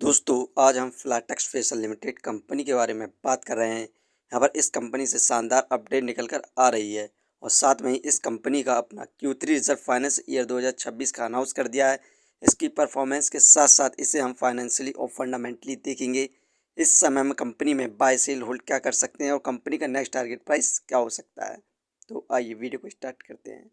दोस्तों आज हम फ्लैटेक्स फैशन लिमिटेड कंपनी के बारे में बात कर रहे हैं। यहाँ पर इस कंपनी से शानदार अपडेट निकल कर आ रही है और साथ में ही इस कंपनी का अपना Q3 रिजल्ट फाइनेंस ईयर 2026 का अनाउंस कर दिया है। इसकी परफॉर्मेंस के साथ साथ इसे हम फाइनेंशियली और फंडामेंटली देखेंगे। इस समय में कंपनी में बाय सेल होल्ड क्या कर सकते हैं और कंपनी का नेक्स्ट टारगेट प्राइस क्या हो सकता है। तो आइए वीडियो को स्टार्ट करते हैं।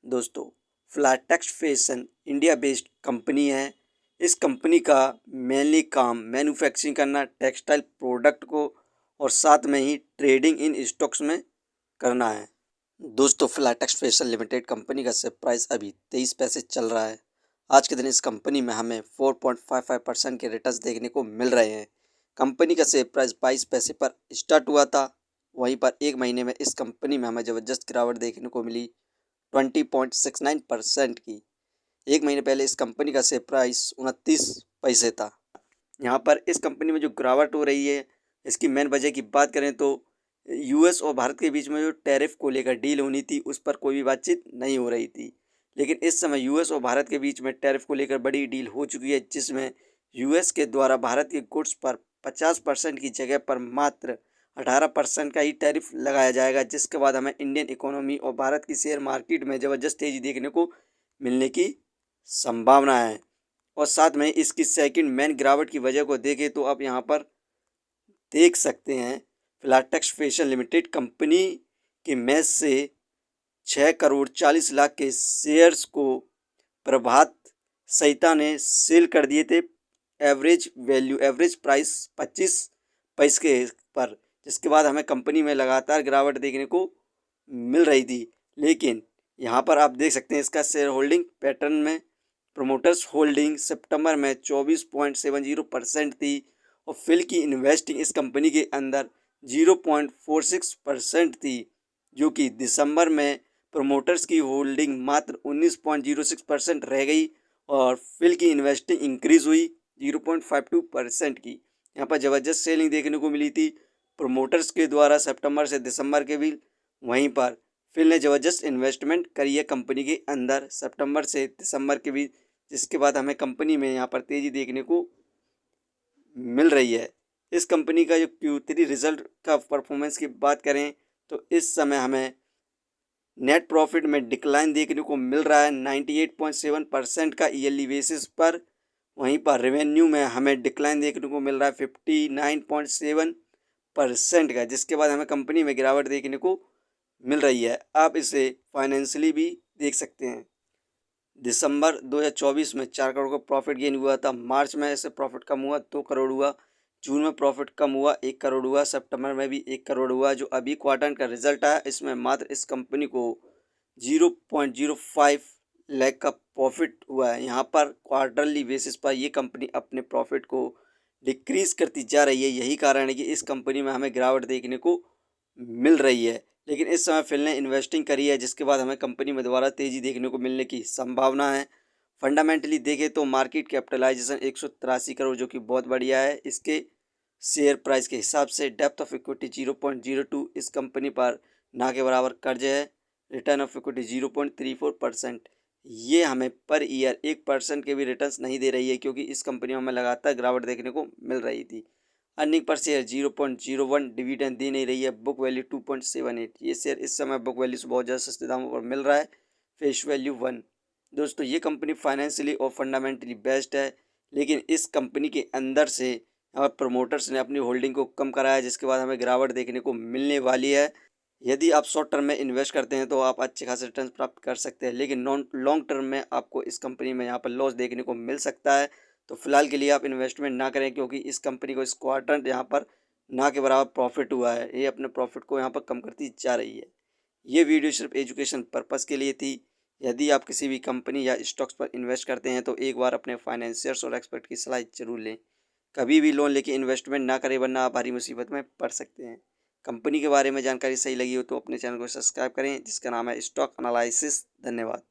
दोस्तों फ्लैटेक्स फैशन इंडिया बेस्ड कंपनी है। इस कंपनी का मेनली काम मैन्युफैक्चरिंग करना टेक्सटाइल प्रोडक्ट को और साथ में ही ट्रेडिंग इन स्टॉक्स में करना है। दोस्तों फ्लैटेक्स फैशन लिमिटेड कंपनी का शेयर प्राइस अभी 23 पैसे चल रहा है। आज के दिन इस कंपनी में हमें 4.55% के रिटर्न्स देखने को मिल रहे हैं। कंपनी का शेयर प्राइस 22 पैसे पर स्टार्ट हुआ था, वहीं पर एक महीने में इस कंपनी में हमें ज़बरदस्त गिरावट देखने को मिली 20.69% की। एक महीने पहले इस कंपनी का शेयर प्राइस 29 पैसे था। यहाँ पर इस कंपनी में जो गिरावट हो रही है, इसकी मेन वजह की बात करें तो यूएस और भारत के बीच में जो टैरिफ को लेकर डील होनी थी, उस पर कोई भी बातचीत नहीं हो रही थी। लेकिन इस समय यूएस और भारत के बीच में टैरिफ को लेकर बड़ी डील हो चुकी है, जिसमें यूएस के द्वारा भारत के गुड्स पर 50% की जगह पर मात्र 18% का ही टैरिफ लगाया जाएगा, जिसके बाद हमें इंडियन इकोनॉमी और भारत की शेयर मार्केट में ज़बरदस्त तेज़ी देखने को मिलने की संभावना है। और साथ में इसकी सेकंड मेन गिरावट की वजह को देखें तो आप यहाँ पर देख सकते हैं फ्लैटेक्स फैशन लिमिटेड कंपनी के में से 6,40,00,000 के शेयर्स को प्रभात संहिता ने सेल कर दिए थे। एवरेज प्राइस 25 पैसे के पर, जिसके बाद हमें कंपनी में लगातार गिरावट देखने को मिल रही थी। लेकिन यहाँ पर आप देख सकते हैं इसका शेयर होल्डिंग पैटर्न में प्रोमोटर्स होल्डिंग सितंबर में 24.70% थी और फिल की इन्वेस्टिंग इस कंपनी के अंदर 0.46% थी, जो कि दिसंबर में प्रोमोटर्स की होल्डिंग मात्र 19.06% रह गई और फिल की इन्वेस्टिंग इंक्रीज हुई 0.52% की। यहाँ पर ज़बरदस्त सेलिंग देखने को मिली थी प्रोमोटर्स के द्वारा सितंबर से दिसंबर के भी। वहीं पर फिल ने ज़बरदस्त इन्वेस्टमेंट करी है कंपनी के अंदर सितंबर से दिसंबर के बीच, जिसके बाद हमें कंपनी में यहाँ पर तेज़ी देखने को मिल रही है। इस कंपनी का जो Q3 रिजल्ट का परफॉर्मेंस की बात करें तो इस समय हमें नेट प्रॉफिट में डिक्लाइन देखने को मिल रहा है 98.7% का ईयरली बेसिस पर। वहीं पर रेवेन्यू में हमें डिक्लाइन देखने को मिल रहा है 59.7% का, जिसके बाद हमें कंपनी में गिरावट देखने को मिल रही है। आप इसे फाइनेंशियली भी देख सकते हैं। दिसंबर 2024 में 4 करोड़ का प्रॉफिट गेन हुआ था, मार्च में ऐसे प्रॉफिट कम हुआ 2 करोड़ हुआ, जून में प्रॉफिट कम हुआ 1 करोड़ हुआ, सितंबर में भी 1 करोड़ हुआ। जो अभी क्वार्टर का रिजल्ट आया इसमें मात्र इस कंपनी को 0.05 लाख का प्रॉफिट हुआ है। यहाँ पर क्वार्टरली बेसिस पर ये कंपनी अपने प्रॉफिट को डिक्रीज करती जा रही है। यही कारण है कि इस कंपनी में हमें गिरावट देखने को मिल रही है। लेकिन इस समय फिल ने इन्वेस्टिंग करी है, जिसके बाद हमें कंपनी में दोबारा तेज़ी देखने को मिलने की संभावना है। फंडामेंटली देखें तो मार्केट कैपिटलाइजेशन 183 करोड़, जो कि बहुत बढ़िया है। इसके शेयर प्राइस के हिसाब से डेप्थ ऑफ इक्विटी 0.02, इस कंपनी पर ना के बराबर कर्ज है। Return of equity 0.34%। ये हमें पर ईयर 1% के भी रिटर्न्स नहीं दे रही है, क्योंकि इस कंपनी में हमें लगातार गिरावट देखने को मिल रही थी। अर्निंग पर शेयर 0.01, डिविडेंड दे नहीं रही है। बुक वैल्यू 2.78, ये शेयर इस समय बुक वैल्यू से बहुत ज़्यादा सस्ते दामों पर मिल रहा है। Face value 1। दोस्तों ये कंपनी फाइनेंशियली और फंडामेंटली बेस्ट है, लेकिन इस कंपनी के अंदर से और प्रमोटर्स ने अपनी होल्डिंग को कम कराया, जिसके बाद हमें गिरावट देखने को मिलने वाली है। यदि आप शॉर्ट टर्म में इन्वेस्ट करते हैं तो आप अच्छे खासे रिटर्न प्राप्त कर सकते हैं, लेकिन लॉन्ग टर्म में आपको इस कंपनी में यहाँ पर लॉस देखने को मिल सकता है। तो फिलहाल के लिए आप इन्वेस्टमेंट ना करें, क्योंकि इस कंपनी को इस क्वार्टर यहाँ पर ना के बराबर प्रॉफिट हुआ है। ये अपने प्रॉफिट को यहाँ पर कम करती जा रही है। ये वीडियो सिर्फ एजुकेशन पर्पज़ के लिए थी। यदि आप किसी भी कंपनी या स्टॉक्स पर इन्वेस्ट करते हैं तो एक बार अपने फाइनेंशियर्स और एक्सपर्ट की सलाह जरूर लें। कभी भी लोन लेके इन्वेस्टमेंट ना करें, वरना आप भारी मुसीबत में पड़ सकते हैं। कंपनी के बारे में जानकारी सही लगी हो तो अपने चैनल को सब्सक्राइब करें, जिसका नाम है स्टॉक एनालिसिस। धन्यवाद।